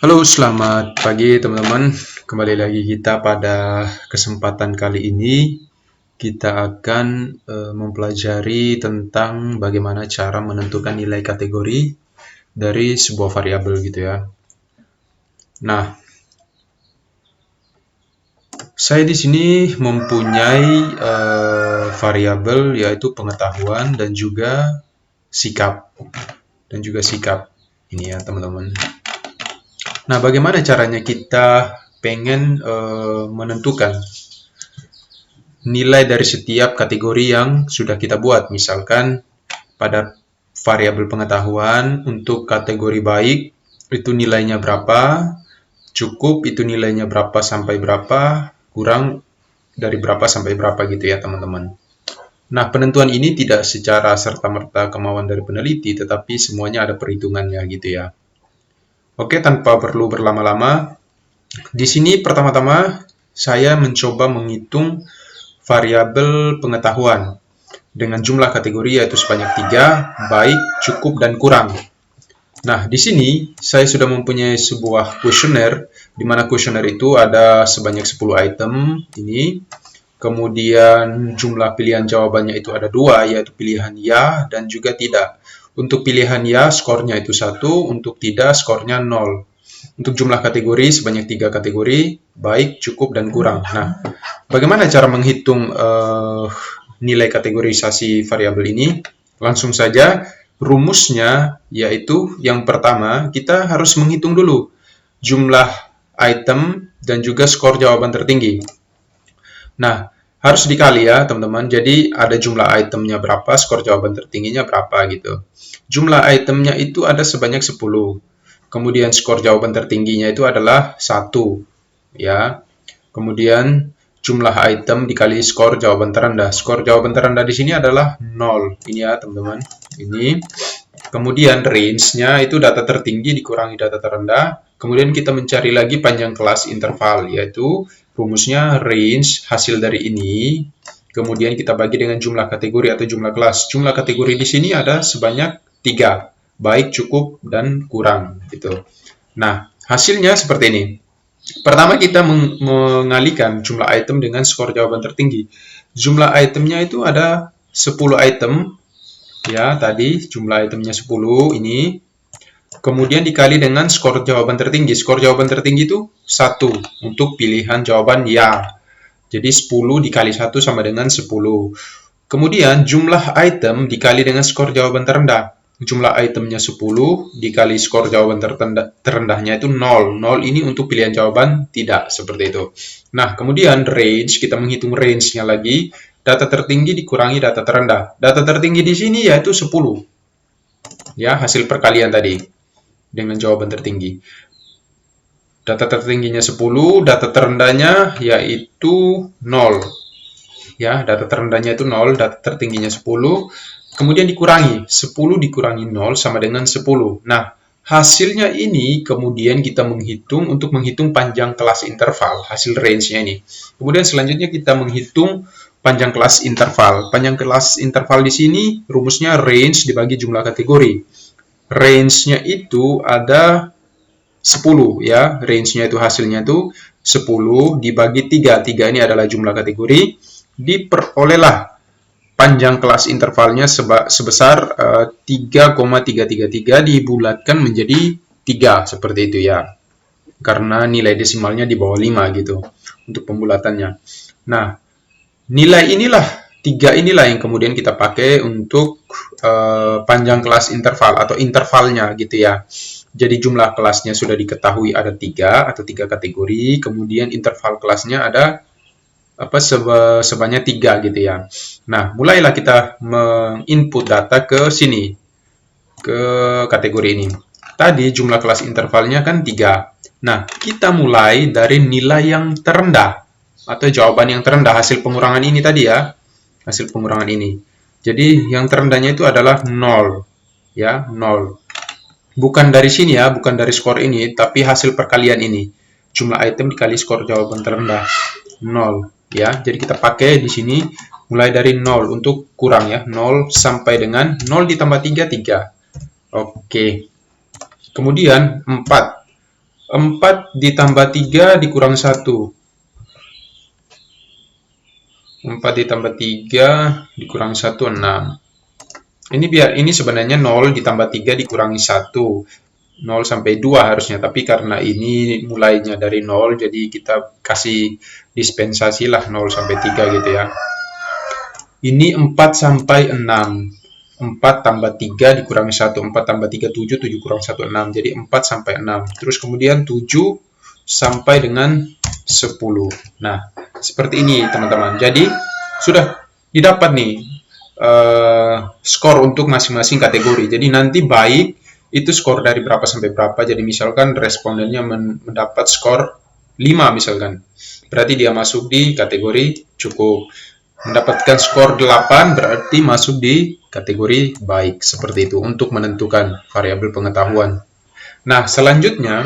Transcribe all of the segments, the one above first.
Halo, selamat pagi teman-teman. Kembali lagi kita pada kesempatan kali ini kita akan mempelajari tentang bagaimana cara menentukan nilai kategori dari sebuah variabel gitu ya. Nah, saya di sini mempunyai variabel yaitu pengetahuan dan juga sikap ini ya teman-teman. Nah, bagaimana caranya kita pengen menentukan nilai dari setiap kategori yang sudah kita buat. Misalkan pada variabel pengetahuan untuk kategori baik itu nilainya berapa, cukup itu nilainya berapa sampai berapa, kurang dari berapa sampai berapa gitu ya teman-teman. Nah, penentuan ini tidak secara serta-merta kemauan dari peneliti, tetapi semuanya ada perhitungannya gitu ya. Oke, tanpa perlu berlama-lama, di sini pertama-tama saya mencoba menghitung variabel pengetahuan dengan jumlah kategori yaitu sebanyak 3, baik, cukup, dan kurang. Nah, di sini saya sudah mempunyai sebuah kuesioner, di mana kuesioner itu ada sebanyak 10 item ini. Kemudian jumlah pilihan jawabannya itu ada 2, yaitu pilihan ya dan juga tidak. Untuk pilihan ya, skornya itu 1, untuk tidak, skornya 0. Untuk jumlah kategori, sebanyak 3 kategori, baik, cukup, dan kurang. Nah, bagaimana cara menghitung nilai kategorisasi variabel ini? Langsung saja, rumusnya yaitu yang pertama, kita harus menghitung dulu jumlah item dan juga skor jawaban tertinggi. Nah, harus dikali ya teman-teman, jadi ada jumlah itemnya berapa, skor jawaban tertingginya berapa gitu. Jumlah itemnya itu ada sebanyak 10, kemudian skor jawaban tertingginya itu adalah 1, ya. Kemudian jumlah item dikali skor jawaban terendah. Skor jawaban terendah di sini adalah 0. Ini ya, teman-teman. Ini. Kemudian range-nya itu data tertinggi dikurangi data terendah. Kemudian kita mencari lagi panjang kelas interval, yaitu rumusnya range hasil dari ini. Kemudian kita bagi dengan jumlah kategori atau jumlah kelas. Jumlah kategori di sini ada sebanyak 3. Baik, cukup, dan kurang. Gitu. Nah, hasilnya seperti ini. Pertama kita mengalihkan jumlah item dengan skor jawaban tertinggi. Jumlah itemnya itu ada 10 item. Ya, tadi jumlah itemnya 10 ini. Kemudian dikali dengan skor jawaban tertinggi. Skor jawaban tertinggi itu 1 untuk pilihan jawaban ya. Jadi 10 dikali 1 sama dengan 10. Kemudian jumlah item dikali dengan skor jawaban terendah. Jumlah itemnya 10 dikali skor jawaban terendahnya itu 0. 0 ini untuk pilihan jawaban tidak, seperti itu. Nah, kemudian range, kita menghitung range-nya lagi. Data tertinggi dikurangi data terendah. Data tertinggi di sini yaitu 10. Ya, hasil perkalian tadi dengan jawaban tertinggi. Data tertingginya 10, data terendahnya yaitu 0. Ya, data terendahnya itu 0, data tertingginya 10. Kemudian dikurangi, 10 dikurangi 0 sama dengan 10. Nah, hasilnya ini kemudian kita menghitung untuk menghitung panjang kelas interval, hasil range-nya ini. Kemudian selanjutnya kita menghitung panjang kelas interval. Panjang kelas interval di sini rumusnya range dibagi jumlah kategori. Range-nya itu ada 10 ya, range-nya itu hasilnya itu 10 dibagi 3. 3 ini adalah jumlah kategori, diperolehlah panjang kelas intervalnya sebesar 3,333 dibulatkan menjadi 3 seperti itu ya. Karena nilai desimalnya di bawah 5 gitu untuk pembulatannya. Nah, nilai inilah 3 inilah yang kemudian kita pakai untuk panjang kelas interval atau intervalnya gitu ya. Jadi jumlah kelasnya sudah diketahui ada 3 atau 3 kategori, kemudian interval kelasnya ada sebanyak 3 gitu ya. Nah, mulailah kita menginput data ke sini, ke kategori ini. Tadi jumlah kelas intervalnya kan 3. Nah, kita mulai dari nilai yang terendah, atau jawaban yang terendah, hasil pengurangan ini tadi ya, hasil pengurangan ini. Jadi, yang terendahnya itu adalah 0. Ya, 0. Bukan dari sini ya, bukan dari skor ini, tapi hasil perkalian ini. Jumlah item dikali skor jawaban terendah. 0. Ya, jadi kita pakai di sini mulai dari 0 untuk kurang ya, 0 sampai dengan 0 ditambah 3, 3. Oke. Kemudian 4. 4 ditambah 3 dikurang 1. 4 ditambah 3 dikurang 1, 6. Ini sebenarnya 0 ditambah 3 dikurangi 1. 0 sampai 2 harusnya, tapi karena ini mulainya dari 0, jadi kita kasih dispensasi lah 0 sampai 3 gitu ya. Ini 4 sampai 6. 4 tambah 3 dikurangi 1. 4 tambah 3, 7. 7 kurang 1, 6. Jadi 4 sampai 6. Terus kemudian 7 sampai dengan 10. Nah, seperti ini teman-teman. Jadi, sudah didapat nih skor untuk masing-masing kategori. Jadi nanti baik itu skor dari berapa sampai berapa. Jadi misalkan respondennya mendapat skor 5 misalkan. Berarti dia masuk di kategori cukup. Mendapatkan skor 8 berarti masuk di kategori baik. Seperti itu untuk menentukan variabel pengetahuan. Nah, selanjutnya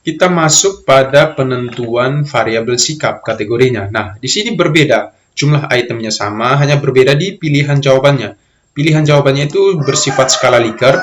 kita masuk pada penentuan variabel sikap kategorinya. Nah, di sini berbeda. Jumlah itemnya sama, hanya berbeda di pilihan jawabannya. Pilihan jawabannya itu bersifat skala Likert.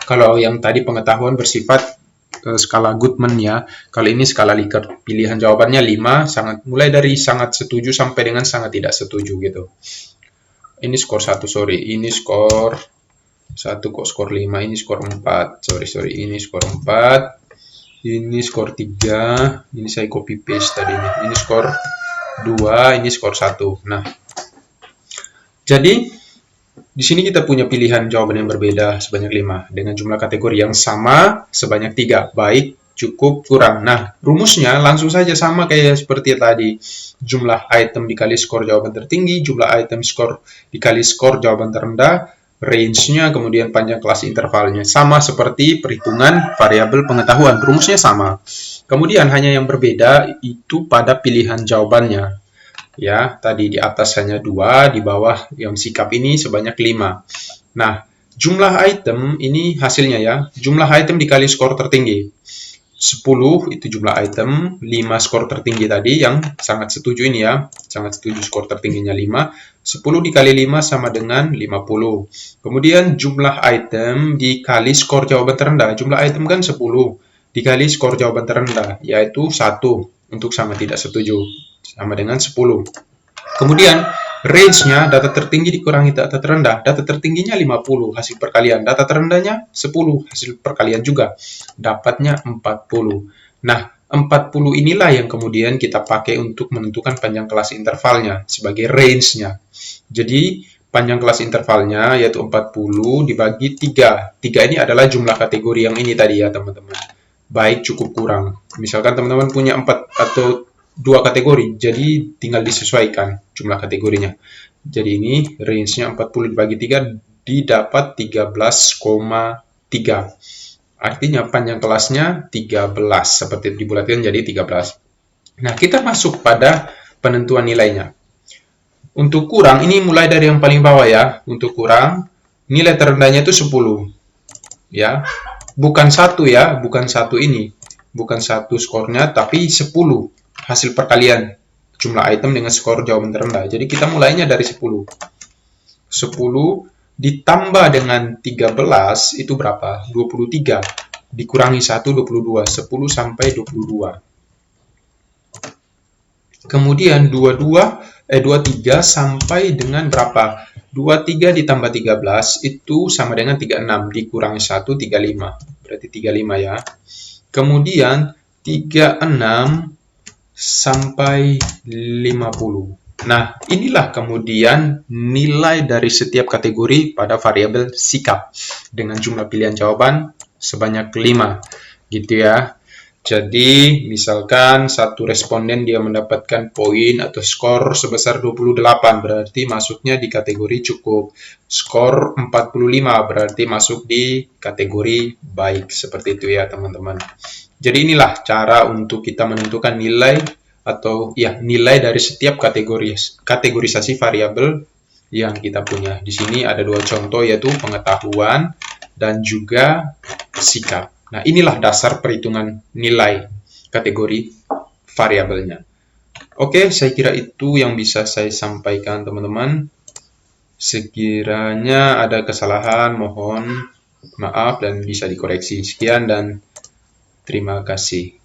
Kalau yang tadi pengetahuan bersifat skala Goodman ya. Kalau ini skala Likert. Pilihan jawabannya 5, mulai dari sangat setuju sampai dengan sangat tidak setuju gitu. Ini skor 1, sorry. Ini skor 1 kok skor 5, ini skor 4. Sorry, ini skor 4. Ini skor 3. Ini saya copy paste tadinya. Ini skor 2, ini skor 1. Nah, jadi di sini kita punya pilihan jawaban yang berbeda sebanyak 5 dengan jumlah kategori yang sama sebanyak 3, baik, cukup, kurang. Nah, rumusnya langsung saja sama kayak seperti tadi. Jumlah item dikali skor jawaban tertinggi, jumlah item skor dikali skor jawaban terendah, range-nya, kemudian panjang kelas intervalnya. Sama seperti perhitungan variabel pengetahuan, rumusnya sama. Kemudian hanya yang berbeda itu pada pilihan jawabannya. Ya, tadi di atas hanya 2, di bawah yang sikap ini sebanyak 5. Nah, jumlah item ini hasilnya ya. Jumlah item dikali skor tertinggi. 10 itu jumlah item, 5 skor tertinggi tadi yang sangat setuju ini ya. Sangat setuju skor tertingginya 5. 10 dikali 5 sama dengan 50. Kemudian jumlah item dikali skor jawaban terendah. Jumlah item kan 10 dikali skor jawaban terendah, yaitu 1 untuk sama tidak setuju, sama dengan 10. Kemudian range-nya data tertinggi dikurangi data terendah. Data tertingginya 50 hasil perkalian, data terendahnya 10 hasil perkalian juga. Dapatnya 40. Nah, 40 inilah yang kemudian kita pakai untuk menentukan panjang kelas intervalnya sebagai range-nya. Jadi, panjang kelas intervalnya yaitu 40 dibagi 3. 3 ini adalah jumlah kategori yang ini tadi ya, teman-teman. Baik, cukup, kurang. Misalkan teman-teman punya 4 atau 2 kategori, jadi tinggal disesuaikan jumlah kategorinya. Jadi ini range-nya 40 dibagi 3 didapat 13,3. Artinya panjang kelasnya 13, seperti dibulatkan jadi 13. Nah, kita masuk pada penentuan nilainya. Untuk kurang, ini mulai dari yang paling bawah ya. Untuk kurang, nilai terendahnya itu 10. Ya, bukan 1 ya, bukan 1 ini. Bukan 1 skornya, tapi 10 hasil perkalian jumlah item dengan skor jawaban terendah. Jadi kita mulainya dari 10. 10 ditambah dengan 13 itu berapa? 23. Dikurangi 1, 22. 10 sampai 22. Kemudian 23 sampai dengan berapa? 23 ditambah 13 itu sama dengan 36. Dikurangi 1, 35. Berarti 35 ya. Kemudian 36 sampai 50. Nah, inilah kemudian nilai dari setiap kategori pada variabel sikap dengan jumlah pilihan jawaban sebanyak 5. Gitu ya. Jadi, misalkan satu responden dia mendapatkan poin atau skor sebesar 28, berarti masuknya di kategori cukup. Skor 45 berarti masuk di kategori baik. Seperti itu ya, teman-teman. Jadi inilah cara untuk kita menentukan nilai atau ya nilai dari setiap kategorisasi variabel yang kita punya. Di sini ada 2 contoh yaitu pengetahuan dan juga sikap. Nah, inilah dasar perhitungan nilai kategori variabelnya. Oke, saya kira itu yang bisa saya sampaikan, teman-teman. Sekiranya ada kesalahan, mohon maaf dan bisa dikoreksi. Sekian dan Terima kasih.